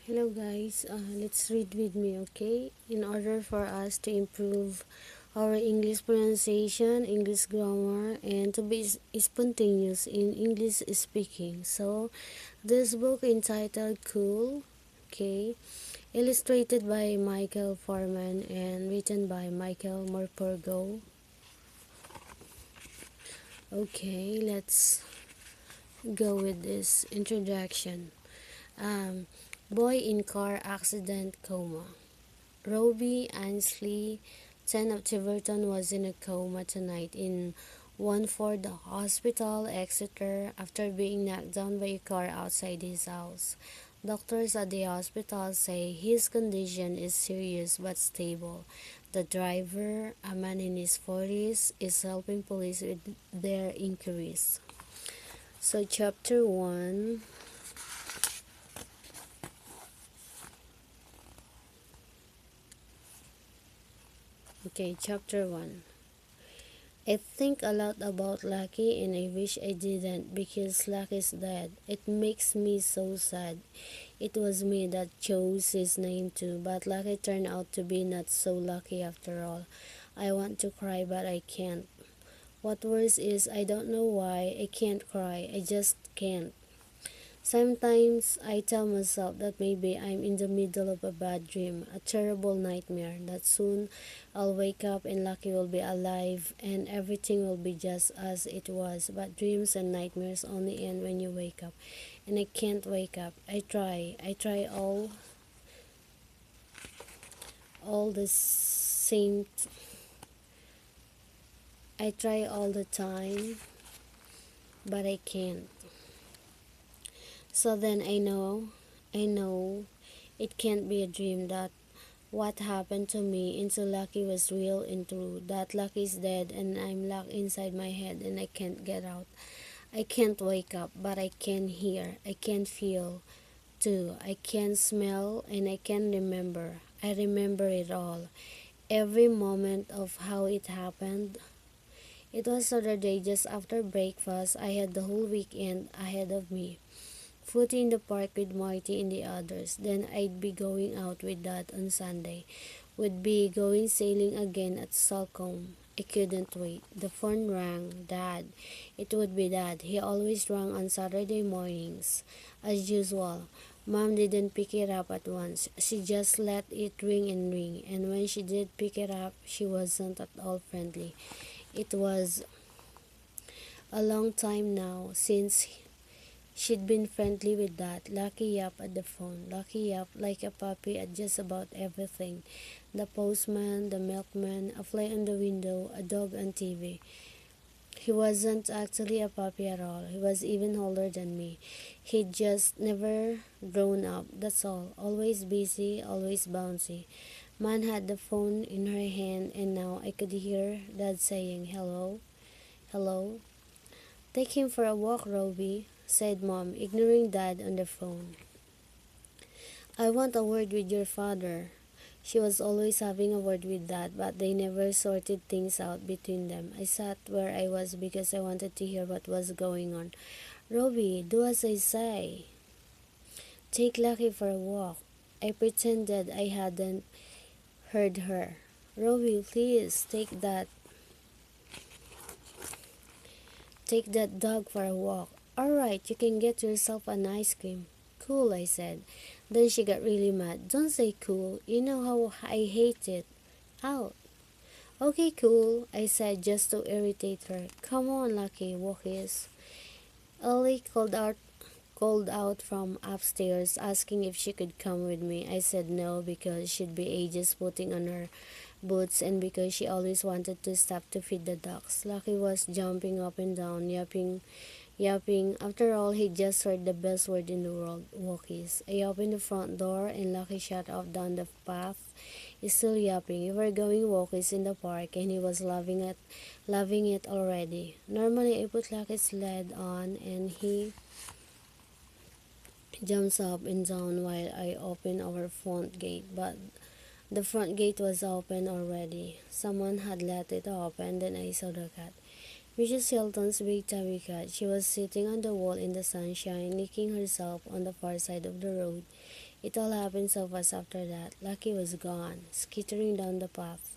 Hello guys, let's read with me, okay? In order for us to improve our English pronunciation, English grammar, and to be spontaneous in English speaking. So, this book entitled Cool, okay, illustrated by Michael Foreman and written by Michael Morpurgo. Okay, let's go with this introduction. Um, Boy in car accident coma. Robbie Ansley, 10 of Tiverton, was in a coma tonight in Wanford Hospital, Exeter, after being knocked down by a car outside his house. Doctors at the hospital say his condition is serious but stable. The driver, a man in his 40s, is helping police with their inquiries. So, chapter 1. Okay, chapter 1. I think a lot about Lucky and I wish I didn't because Lucky's dead. It makes me so sad. It was me that chose his name too, but Lucky turned out to be not so lucky after all. I want to cry but I can't. What worse is I don't know why I can't cry. I just can't. Sometimes I tell myself that maybe I'm in the middle of a bad dream, a terrible nightmare, that soon I'll wake up and Lucky will be alive and everything will be just as it was. But dreams and nightmares only end when you wake up. And I can't wake up. I try all the same I try all the time, but I can't. So then I know it can't be a dream that what happened to me into Lucky was real and true. That Lucky's dead and I'm locked inside my head and I can't get out. I can't wake up, but I can hear. I can feel too. I can smell and I can remember. I remember it all. Every moment of how it happened. It was Saturday just after breakfast. I had the whole weekend ahead of me. Footy in the park with Marty and the others. Then I'd be going out with Dad on Sunday. Would be going sailing again at Salcombe. I couldn't wait. The phone rang. Dad. It would be Dad. He always rang on Saturday mornings. As usual. Mom didn't pick it up at once. She just let it ring and ring. And when she did pick it up, she wasn't at all friendly. It was a long time now since she'd been friendly with Dad. Lucky yapped at the phone. Lucky yapped like a puppy at just about everything. The postman, the milkman, a fly on the window, a dog on TV. He wasn't actually a puppy at all. He was even older than me. He'd just never grown up, that's all. Always busy, always bouncy. Man had the phone in her hand and now I could hear Dad saying, "Hello? Hello?" "Take him for a walk, Roby," said Mom, ignoring Dad on the phone. "I want a word with your father." She was always having a word with Dad, but they never sorted things out between them. I sat where I was because I wanted to hear what was going on. "Roby, do as I say. Take Lucky for a walk." I pretended I hadn't heard her. "Roby, please, take that dog for a walk." "All right, you can get yourself an ice cream." "Cool," I said. Then she got really mad. "Don't say cool. You know how I hate it. Out." "Okay, cool," I said just to irritate her. "Come on, Lucky, walkies." Ellie called out from upstairs asking if she could come with me. I said no because she'd be ages putting on her boots and because she always wanted to stop to feed the ducks. Lucky was jumping up and down, yapping. After all, he just heard the best word in the world, walkies. I opened the front door and Lucky shot off down the path, still yapping. We were going walkies in the park and he was loving it already. Normally, I put Lucky's sled on and he jumps up and down while I open our front gate, but the front gate was open already. Someone had let it open, then I saw the cat. Mrs. Hilton's big tabby cat. She was sitting on the wall in the sunshine, licking herself on the far side of the road. It all happened so fast after that. Lucky was gone, skittering down the path,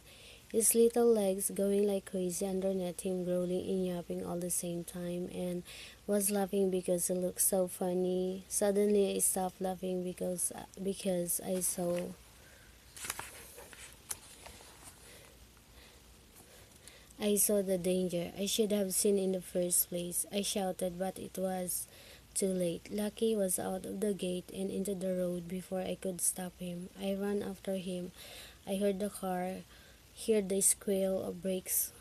his little legs going like crazy underneath him, growling and yapping all the same time, and was laughing because it looked so funny. Suddenly I stopped laughing because I saw the danger I should have seen in the first place. I shouted, but it was too late. Lucky was out of the gate and into the road before I could stop him. I ran after him. I heard the car, heard the squeal of brakes.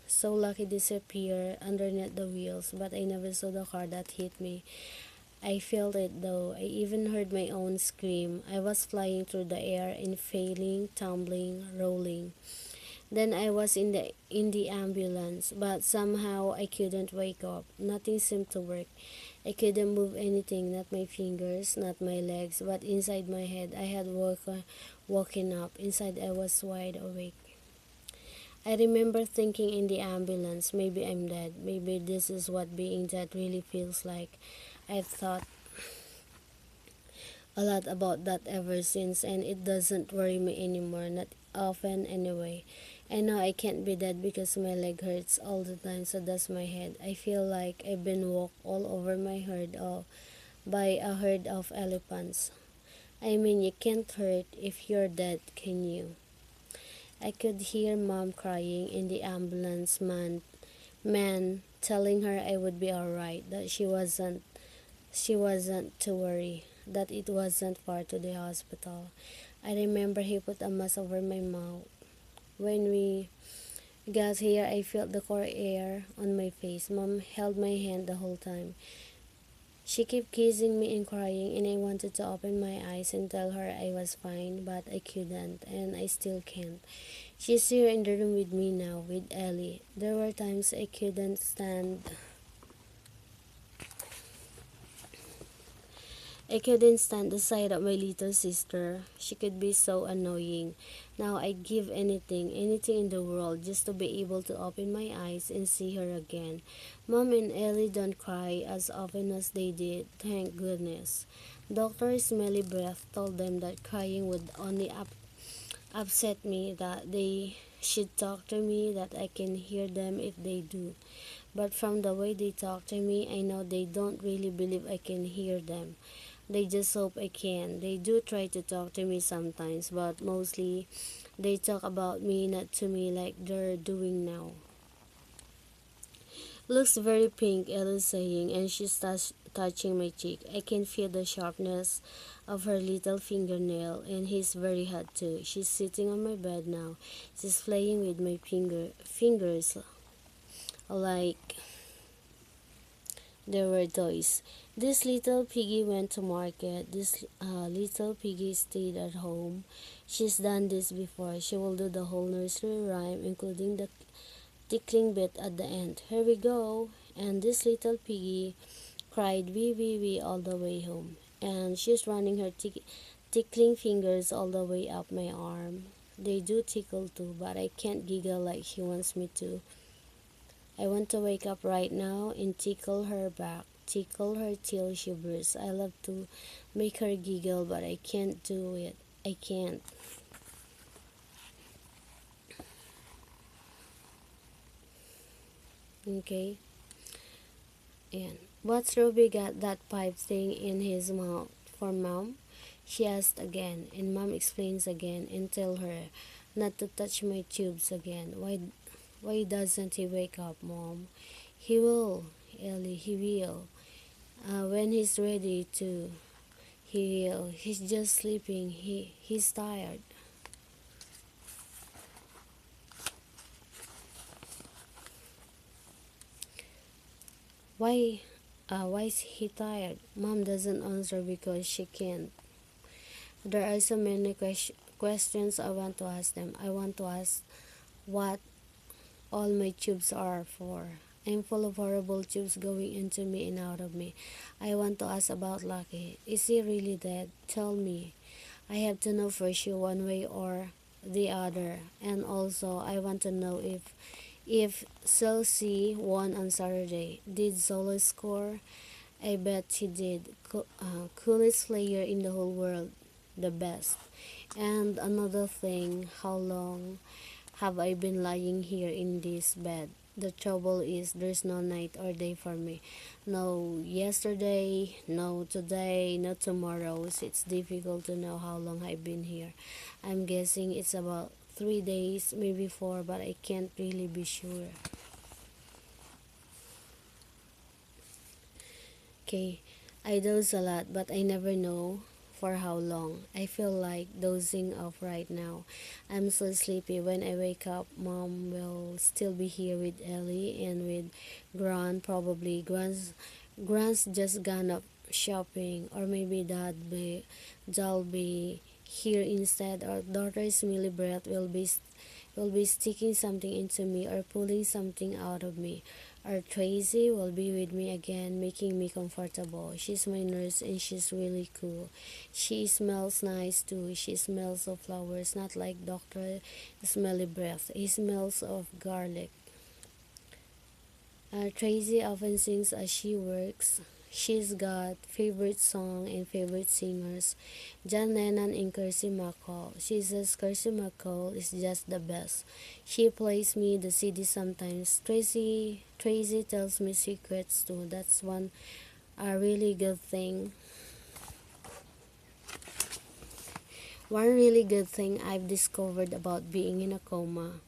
So Lucky disappeared underneath the wheels, but I never saw the car that hit me. I felt it though. I even heard my own scream. I was flying through the air and failing, tumbling, rolling. Then I was in the ambulance, but somehow I couldn't wake up. Nothing seemed to work. I couldn't move anything, not my fingers, not my legs, but inside my head I had woken up. Inside I was wide awake. I remember thinking in the ambulance, maybe I'm dead. Maybe this is what being dead really feels like. I've thought a lot about that ever since, and it doesn't worry me anymore, not often anyway. I know I can't be dead because my leg hurts all the time, so does my head. I feel like I've been walked all over by a herd of elephants. I mean, you can't hurt if you're dead, can you? I could hear Mom crying in the ambulance man telling her I would be alright, that she wasn't to worry, that it wasn't far to the hospital. I remember he put a mask over my mouth. When we got here, I felt the cold air on my face. Mom held my hand the whole time. She kept kissing me and crying, and I wanted to open my eyes and tell her I was fine, but I couldn't, and I still can't. She's here in the room with me now, with Ellie. There were times I couldn't stand the sight of my little sister. She could be so annoying. Now I'd give anything in the world just to be able to open my eyes and see her again. Mom and Ellie don't cry as often as they did, thank goodness. Dr. Smelly Breath told them that crying would only upset me, that they should talk to me, that I can hear them if they do. But from the way they talk to me, I know they don't really believe I can hear them. They just hope I can. They do try to talk to me sometimes, but mostly they talk about me, not to me like they're doing now. Looks very pink, Ella's saying, and she's touching my cheek. I can feel the sharpness of her little fingernail, and he's very hot too. She's sitting on my bed now. She's playing with my fingers like they were toys. This little piggy went to market. This little piggy stayed at home. She's done this before. She will do the whole nursery rhyme, including the tickling bit at the end. Here we go. And this little piggy cried wee wee wee all the way home. And she's running her tickling fingers all the way up my arm. They do tickle too, but I can't giggle like she wants me to. I want to wake up right now and tickle her back, tickle her till she bursts. I love to make her giggle, but I can't do it. I can't. Okay? And what's Ruby got that pipe thing in his mouth for, Mom? She asked again, and Mom explains again and tell her not to touch my tubes again. Why doesn't he wake up, Mom? He will, Ellie, he will. When he's ready to, he will. He's just sleeping. He's tired. Why is he tired? Mom doesn't answer because she can't. There are so many questions I want to ask them. I want to ask what all my tubes are for. I'm full of horrible tubes going into me and out of me. I want to ask about Lucky. Is he really dead? Tell me. I have to know for sure one way or the other. And also, I want to know if If Chelsea won on Saturday, did Solo score? I bet he did. Coolest player in the whole world. The best. And another thing, how long have I been lying here in this bed? The trouble is there's no night or day for me. No yesterday, no today, no tomorrows. It's difficult to know how long I've been here. I'm guessing it's about 3 days, maybe four, but I can't really be sure. Okay, I doze a lot, but I never know for how long. I feel like dozing off right now. I'm so sleepy. When I wake up, Mom will still be here with Ellie and with Gran. Probably Gran's just gone up shopping, or maybe Dad'll be here instead. Or daughter's Millie breath will be sticking something into me or pulling something out of me. Or Tracy will be with me again, making me comfortable. She's my nurse and she's really cool. She smells nice too. She smells of flowers, not like Dr. Smelly Breath. He smells of garlic. Tracy often sings as she works. She's got favorite song and favorite singers, John Lennon and Kirsty MacColl. She says Kirsty MacColl is just the best. She plays me the CD sometimes. Tracy tells me secrets too. That's one a really good thing. One really good thing I've discovered about being in a coma.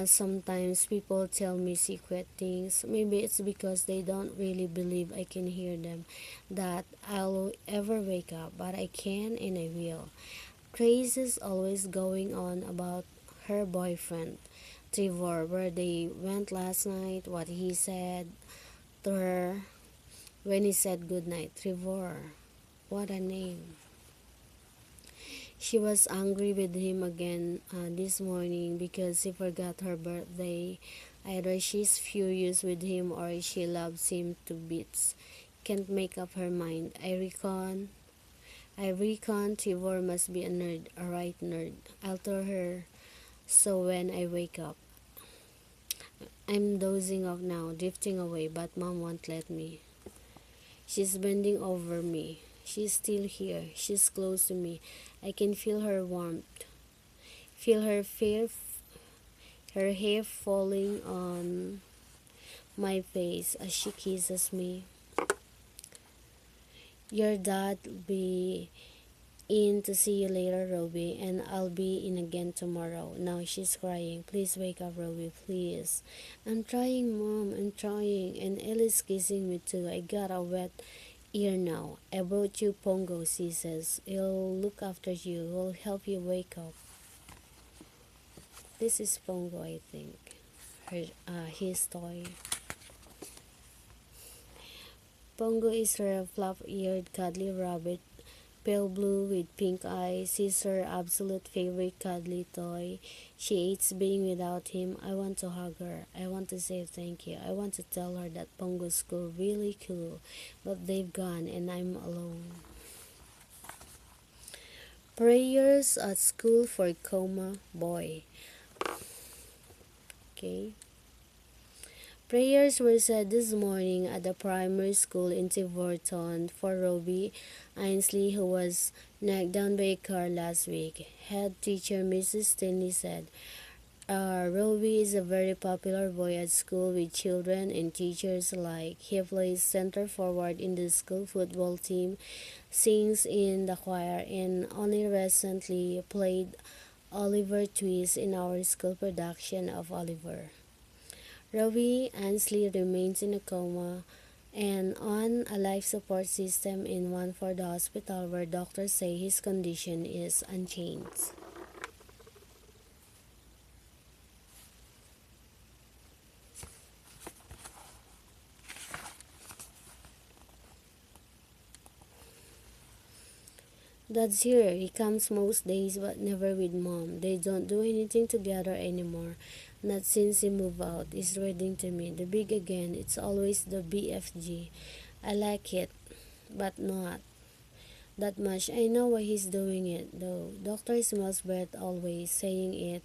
Sometimes people tell me secret things. Maybe it's because they don't really believe I can hear them, that I'll ever wake up, but I can and I will. Grace is always going on about her boyfriend, Trevor, where they went last night, what he said to her when he said goodnight. Trevor, what a name. She was angry with him again this morning because he forgot her birthday. Either she's furious with him or she loves him to bits. Can't make up her mind. I reckon Trevor must be a nerd, a right nerd. I'll tell her so when I wake up. I'm dozing off now, drifting away, but Mom won't let me. She's bending over me. She's still here. She's close to me. I can feel her warmth. Feel her hair falling on my face as she kisses me. Your dad'll be in to see you later, Roby, and I'll be in again tomorrow. Now she's crying. Please wake up, Roby, please. I'm trying, Mom, I'm trying. And Ellie's kissing me too. I got a wet ear now. I brought you Pongo, she says. He'll look after you. He'll help you wake up. This is Pongo, I think. His toy. Pongo is her flop-eared cuddly rabbit, pale blue with pink eyes. He's her absolute favorite cuddly toy. She hates being without him. I want to hug her. I want to say thank you. I want to tell her that Pongo's school really cool, but they've gone and I'm alone. Prayers at school for coma boy. Okay. Prayers were said this morning at the primary school in Tiverton for Robbie Ainsley, who was knocked down by a car last week. Head teacher Mrs. Stinney said, Robbie is a very popular boy at school with children and teachers alike. He plays center forward in the school football team, sings in the choir, and only recently played Oliver Twist in our school production of Oliver. Robbie Ansley remains in a coma and on a life support system in Wanford Hospital, where doctors say his condition is unchanged. Dad's here. He comes most days but never with Mom. They don't do anything together anymore. Not since he moved out. He's reading to me. The big again. It's always the BFG. I like it, but not. that much. I know why he's doing it, though. Dr. smells breath always, saying it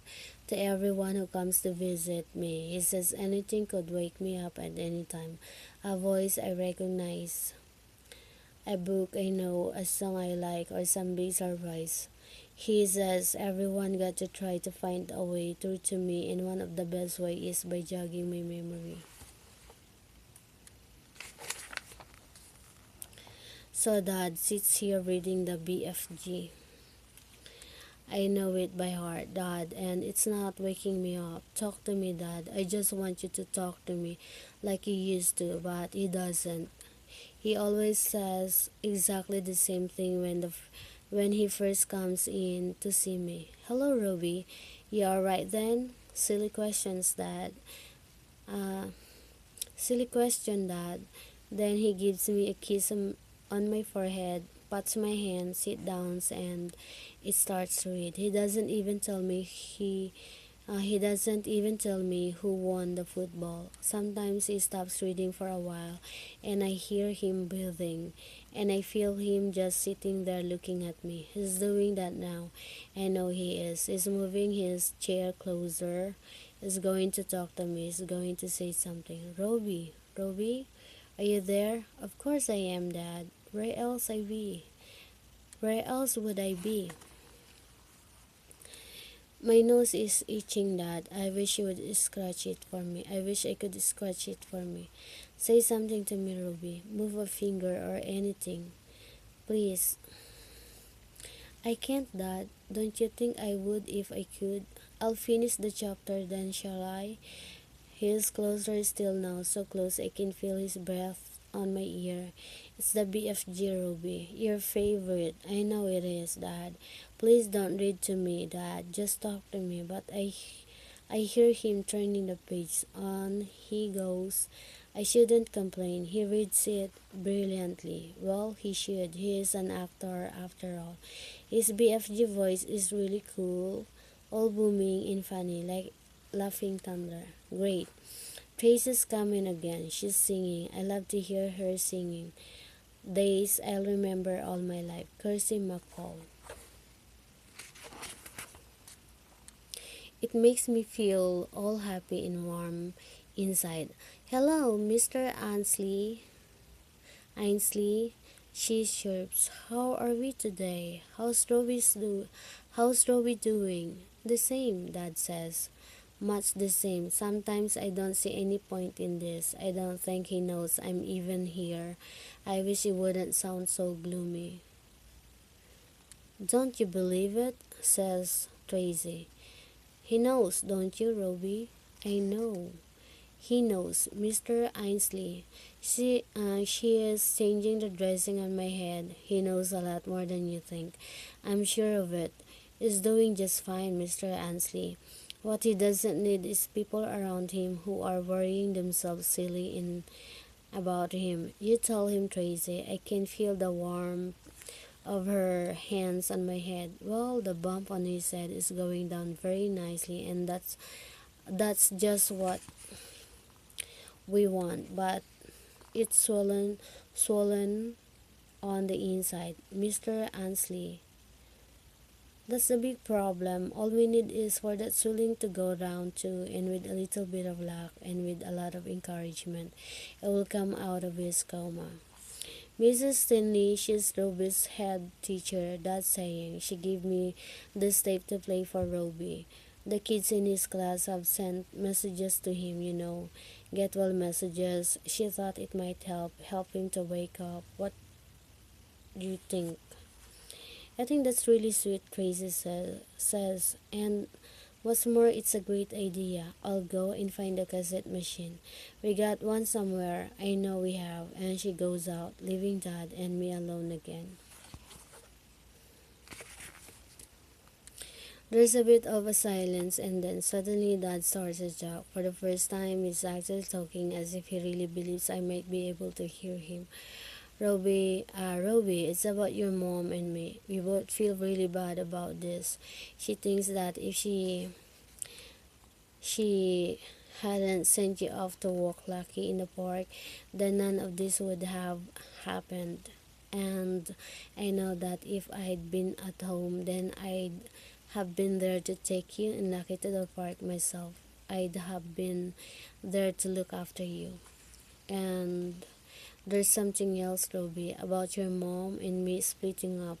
to everyone who comes to visit me. He says anything could wake me up at any time. A voice I recognize, a book I know, a song I like, or some big surprise. He says everyone got to try to find a way through to me, and one of the best way is by jogging my memory. So Dad sits here reading the BFG. I know it by heart, Dad, and it's not waking me up. Talk to me, Dad. I just want you to talk to me like you used to, but he doesn't. He always says exactly the same thing when he first comes in to see me. Hello, Ruby. You all right then? Silly questions, Dad. Uh, Silly question, Dad. Then he gives me a kiss on my forehead, pats my hand, sit down, and it starts to read. He doesn't even tell me who won the football. Sometimes he stops reading for a while, and I hear him breathing, and I feel him just sitting there looking at me. He's doing that now. I know he is. He's moving his chair closer. He's going to talk to me. He's going to say something. Roby, are you there? Of course I am, Dad. Where else I be? Where else would I be? My nose is itching, Dad. I wish you would scratch it for me. I wish I could scratch it for me. Say something to me, Ruby. Move a finger or anything. Please. I can't, Dad. Don't you think I would if I could? I'll finish the chapter then, shall I? He is closer still now, so close I can feel his breath on my ear. It's the BFG, Ruby. Your favorite. I know it is, Dad. Please don't read to me, Dad. Just talk to me. But I hear him turning the page. On he goes. I shouldn't complain. He reads it brilliantly. Well, he should. He is an actor after all. His BFG voice is really cool, all booming and funny, like laughing thunder. Great. Tracy's coming again. She's singing. I love to hear her singing. Days I'll remember all my life. Kirsty McCall. It makes me feel all happy and warm inside. Hello, Mr. Ainsley. She chirps. How are we today? How's Robbie doing? The same, Dad says. Much the same. Sometimes I don't see any point in this. I don't think he knows I'm even here. I wish he wouldn't sound so gloomy. Don't you believe it? Says Tracy. He knows, don't you, Roby? I know. He knows, Mr. Ainsley. She is changing the dressing on my head. He knows a lot more than you think. I'm sure of it. He's doing just fine, Mr. Ainsley. What he doesn't need is people around him who are worrying themselves silly in about him. You tell him, Tracy. I can feel the warmth of her hands on my head. Well, the bump on his head is going down very nicely, and that's just what we want. But it's swollen on the inside, Mr. Ansley. That's the big problem. All we need is for that swelling to go down too, and with a little bit of luck and with a lot of encouragement, it will come out of his coma. Mrs. Stinley, she's Roby's head teacher, that's saying. She gave me this tape to play for Roby. The kids in his class have sent messages to him, get well messages. She thought it might help him to wake up. What do you think? I think that's really sweet, Tracy says. And what's more, it's a great idea. I'll go and find a cassette machine. We got one somewhere. I know we have. And she goes out, leaving Dad and me alone again. There's a bit of a silence, and then suddenly Dad starts to talk. For the first time, he's actually talking as if he really believes I might be able to hear him. Roby, it's about your mom and me. We both feel really bad about this. She thinks that if she hadn't sent you off to walk Lucky in the park, then none of this would have happened. And I know that if I'd been at home, then I'd have been there to take you and Lucky to the park myself. I'd have been there to look after you. And there's something else, Ruby, about your mom and me splitting up.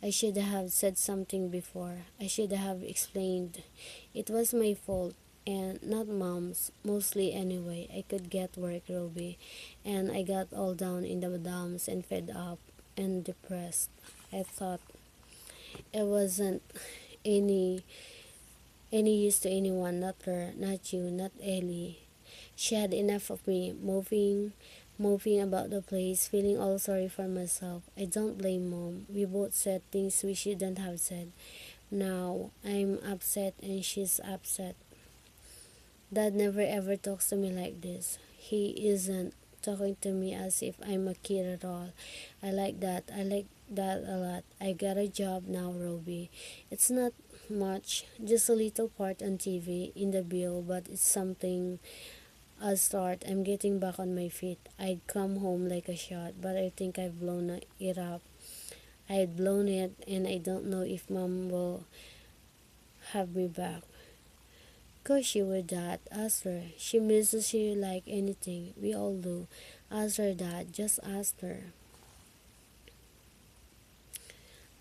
I should have said something before. I should have explained. It was my fault and not mom's, mostly anyway. I could get work, Ruby, and I got all down in the dumps and fed up and depressed. I thought it wasn't any any use to anyone, not her, not you, not Ellie. She had enough of me moving about the place, feeling all sorry for myself. I don't blame mom. We both said things we shouldn't have said. Now I'm upset and she's upset. Dad never ever talks to me like this. He isn't talking to me as if I'm a kid at all. I like that. I like that a lot. I got a job now, Roby. It's not much, just a little part on TV in the bill, but it's something. I'll start. I'm getting back on my feet. I'd come home like a shot, but I think I've blown it up. I'd blown it, and I don't know if mom will have me back. Cause she would, Dad. Ask her. She misses you like anything. We all do. Ask her, Dad. Just ask her.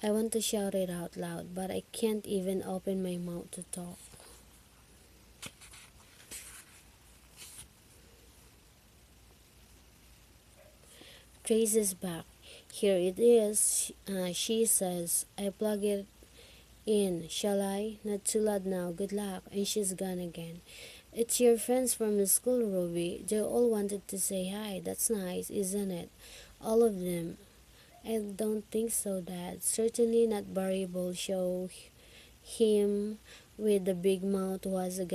I want to shout it out loud, but I can't even open my mouth to talk. Trace is back. Here it is, she says. I plug it in. Shall I? Not too loud now. Good luck. And she's gone again. It's your friends from the school, Ruby. They all wanted to say hi. That's nice, isn't it? All of them. I don't think so, Dad. Certainly not Barry Bull show. Him with the big mouth was a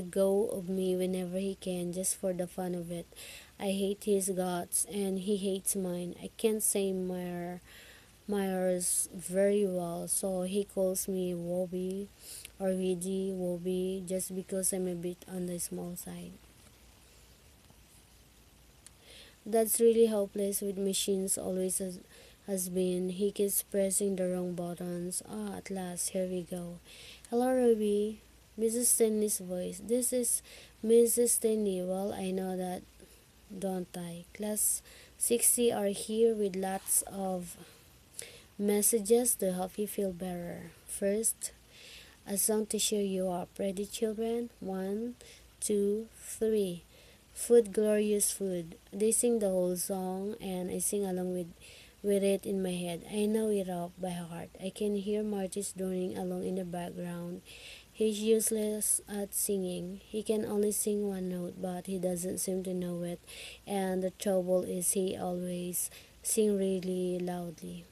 go of me whenever he can, just for the fun of it. I hate his guts, and he hates mine. I can't say Myers very well, so he calls me Wobby or Weedy Wobby just because I'm a bit on the small side. That's really hopeless with machines always has been. He keeps pressing the wrong buttons. Ah, at last, here we go. Hello, Ruby. Mrs. Stanley's voice. This is Mrs. Stanley. Well, I know that, don't I? Class 60 are here with lots of messages to help you feel better. First, a song to cheer you up. Ready, children? One, two, three. Food, glorious food. They sing the whole song, and I sing along with it in my head. I know it off by heart. I can hear Marty's droning along in the background. He's useless at singing. He can only sing one note, but he doesn't seem to know it. And the trouble is he always sing really loudly.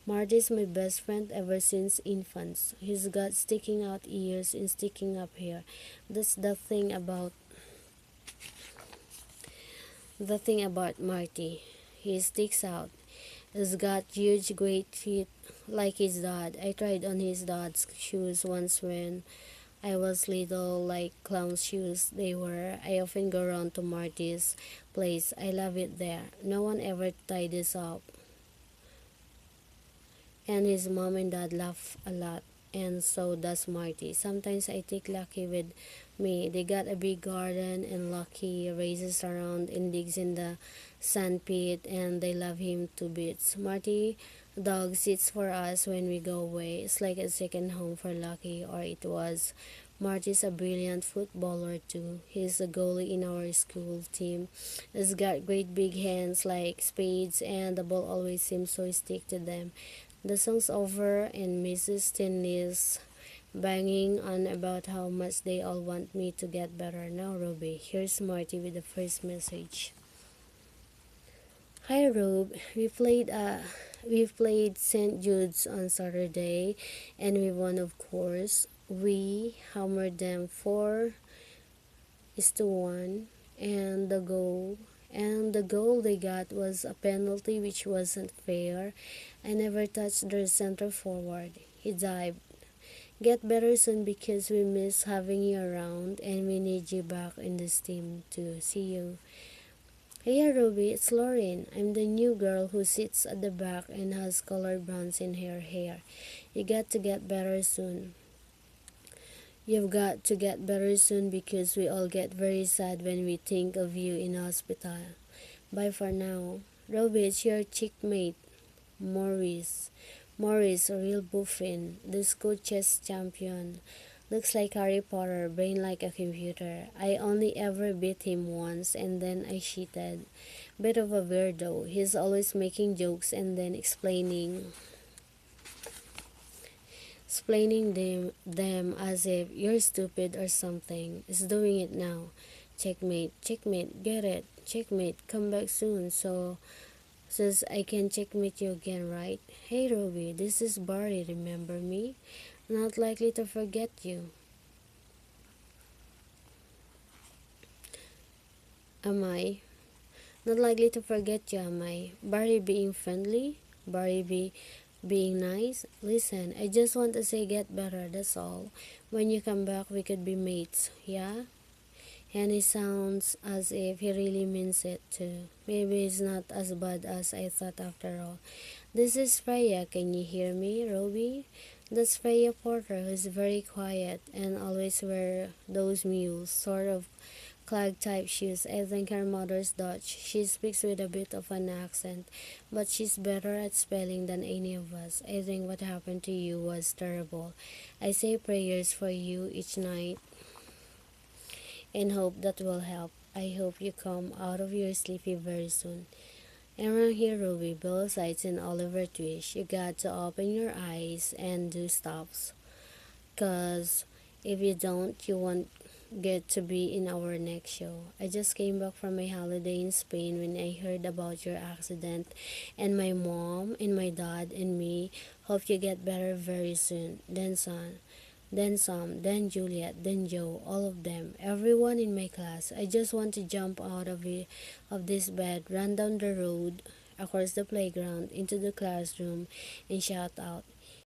Marty's my best friend ever since infants. He's got sticking out ears and sticking up hair. That's the thing about Marty. He sticks out. He's got huge great feet like his dad. I tried on his dad's shoes once when I was little, like clown shoes they were. I often go around to Marty's place. I love it there. No one ever tidies up. And his mom and dad laugh a lot, and so does Marty. Sometimes I take Lucky with me. They got a big garden, and Lucky races around and digs in the sandpit, and they love him to bits. Marty dog sits for us when we go away. It's like a second home for Lucky, or it was. Marty's a brilliant footballer too. He's the goalie in our school team. He's got great big hands like spades, and the ball always seems so stick to them. The song's over, and Mrs. Stanley's banging on about how much they all want me to get better. Now, Ruby, here's Marty with the first message. Hi, Rube. We played St. Jude's on Saturday, and we won, of course. We hammered them 4-1, and the goal they got was a penalty which wasn't fair. I never touched their center forward. He dived. Get better soon because we miss having you around and we need you back in this team too. See you. Hey Ruby, it's Lauren. I'm the new girl who sits at the back and has colored browns in her hair. You got to get better soon. You've got to get better soon because we all get very sad when we think of you in hospital. Bye for now. Ruby, it's your chickmate, Maurice. Maurice, a real buffin, the school chess champion. Looks like Harry Potter, brain like a computer. I only ever beat him once and then I cheated. Bit of a weirdo. He's always making jokes and then explaining them as if you're stupid or something. Is doing it now. Checkmate, checkmate, get it. Checkmate, come back soon so says I can checkmate you again, right? Hey Ruby, this is Barry, remember me? Not likely to forget you. Am I? Not likely to forget you, am I? Barry being friendly? Being nice? Listen, I just want to say get better, that's all. When you come back, we could be mates, yeah? And he sounds as if he really means it too. Maybe it's not as bad as I thought after all. This is Freya, can you hear me, Ruby? That's Freya Porter, who's very quiet and always wear those mules, sort of clog type shoes. I think her mother's Dutch. She speaks with a bit of an accent, but she's better at spelling than any of us. I think what happened to you was terrible. I say prayers for you each night and hope that will help. I hope you come out of your sleepy very soon. Around here, Ruby, both sides and Oliver Twist, you got to open your eyes and do stops. Cause if you don't, you won't get to be in our next show. I just came back from my holiday in Spain when I heard about your accident, and my mom and my dad and me hope you get better very soon. Then some, then Juliet, then Joe, all of them, everyone in my class. I just want to jump out of this bed, run down the road, across the playground, into the classroom, and shout out,